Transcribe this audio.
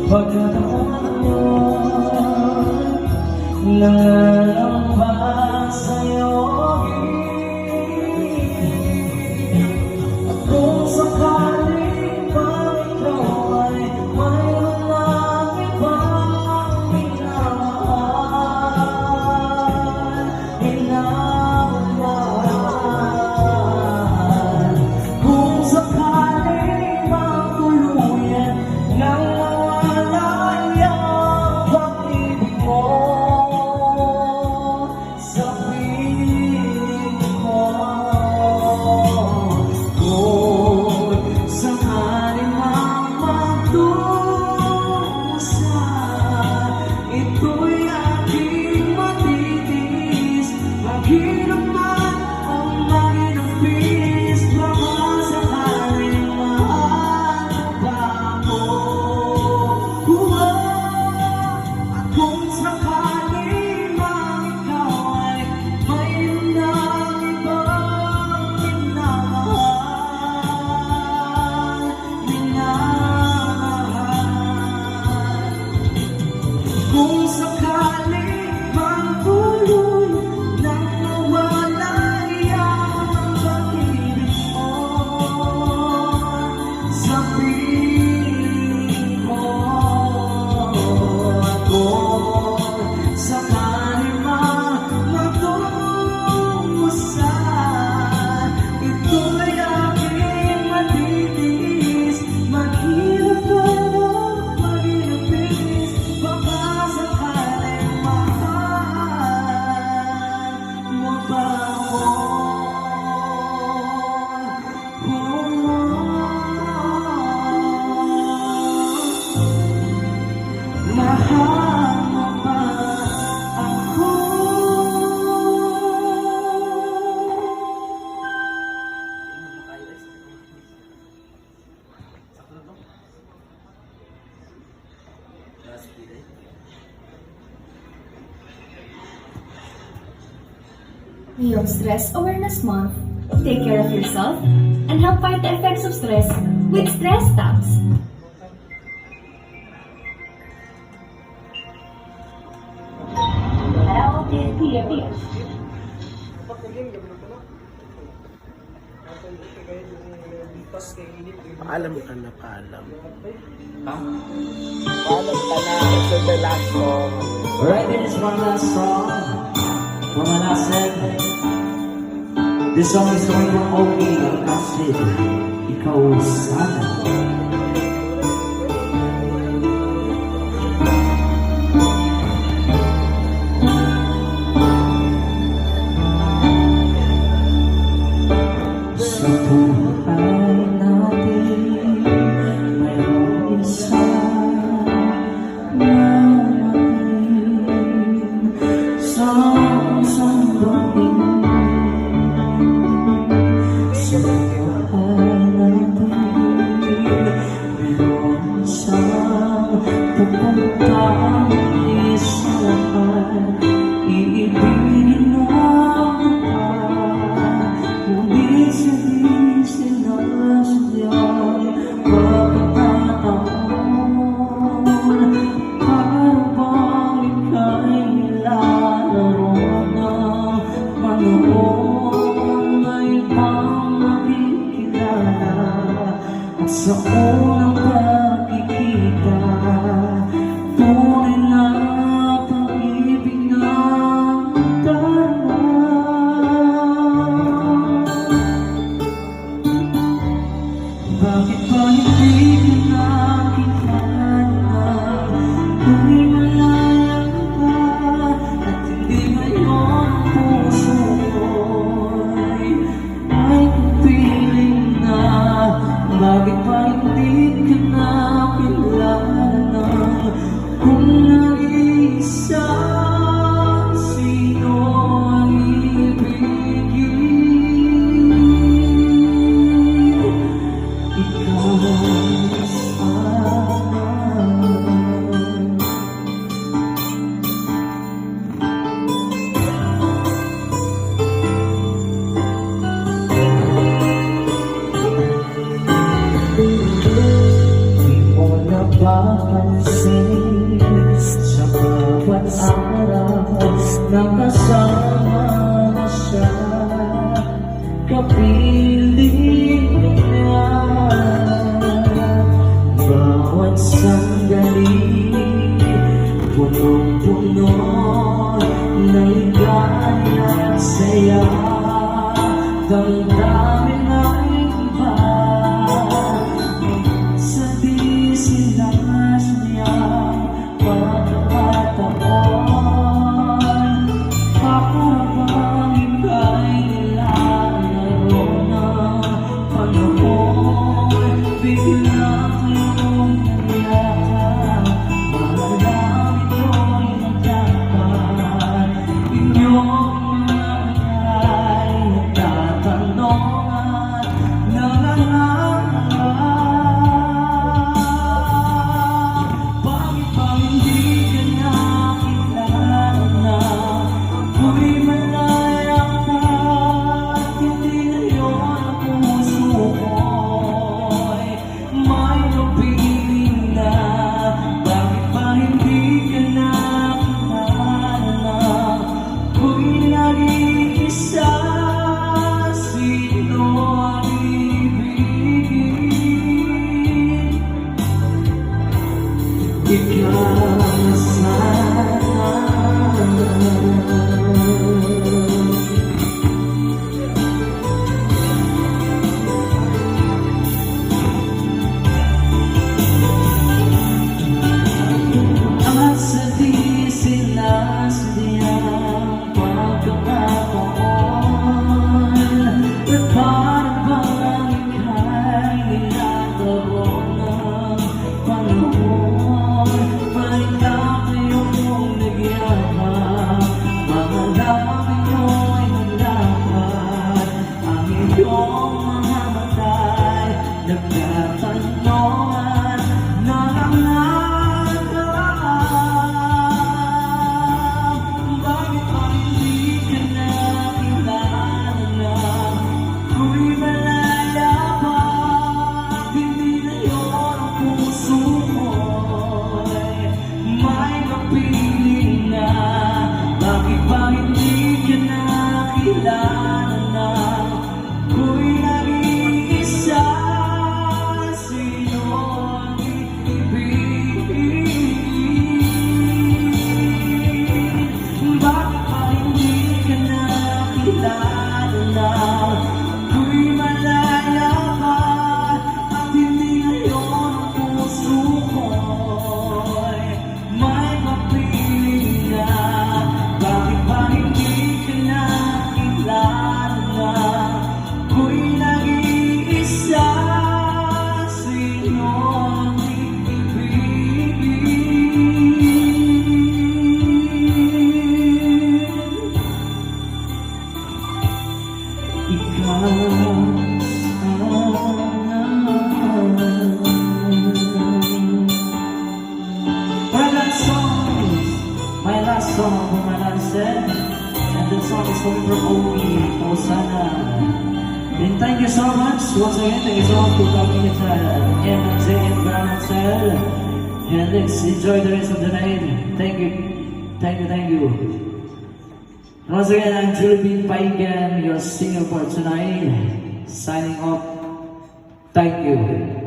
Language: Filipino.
Pagkataon yun, nangalamba sa'yo. At kung sakaling pa ikaw ay mayroon ng ibang minamahal, minamahal. Kung sakaling magtuluyan ng kung sakaling magtuloy nang mawala ang pag-ibig mo sa piling ko. Kung sakaling magtumusan, ito'y aking matitiis. Maghirap ka na maghirapis, baka sakaling mahal mo ba ako? Mahal mo ba ako? Ngayong Stress Awareness Month, take care of yourself and help fight the effects of stress with Stress Tabs. LTPMH. Paalam ka na, paalam. Ha? Paalam ka na sa the last song. Alright, this is one last song from an asset. This song is going from Oki Acid. Ikaw sana. Sa buhay natin, mayroong isa na mahalin sa sandali. Sa buhay natin, mayroong isang pupuntang isahan. Iibigin mo ngunit hindi sinasadyang pagkakataon. Para bang ika'y nilalaro ng manoon na ibang makikilala. At sa unang pagkikita, tunay na pag-ibig na pansin sa bawat araw na kasama mo siya. Kapiling niya bawat sandali, punong-puno na ligaya at saya. Damdamin ng iba sa di sinas niya pagkakataon. Habang ika'y nilalaro ng panahon, bigla kayong nangyayari. Malamang ito'y nagdapat, inyong mga ay nagtatanong at nangangarap. Bakit ba hindi ka nakilala? Ako'y malaya pa at hindi ngayon ang puso ko'y may kapiling na. Bakit ba hindi ka nakilala? Ako'y nag-iisa, sino ang ibigin? Ikaw na sana. At sa di sinasadyang pagkakataon, at parang bang ika'y nilalaro ng panahon. Baliktad kayong nagyakap, mga labi nyo'y naglapat. Ang iyong mga mata'y nagtatanong at nangangarap. Bakit ba hindi ka nakilala? Ako'y malaya pa at hindi ngayon ang puso ko'y may kapiling na. Bakit ba hindi ka nakilala? Ako'y nag-iisa, sino ang ibigin? Bakit ba hindi ka nakilala? Ako'y malaya pa at hindi ngayon ang puso ko'y may kapiling na. Bakit ba hindi ka nakilala? Ako'y nag-iisa, sino ang ibigin? Ikaw my last song for my last set, and the song is coming from Oki, Osana. And thank you so much once again. Thank you so much for coming to MJ and Brown Hotel. And let's enjoy the rest of the night. Thank you, thank you, thank you. Once again, I'm Julie Paigan, your singer for tonight. Signing off. Thank you.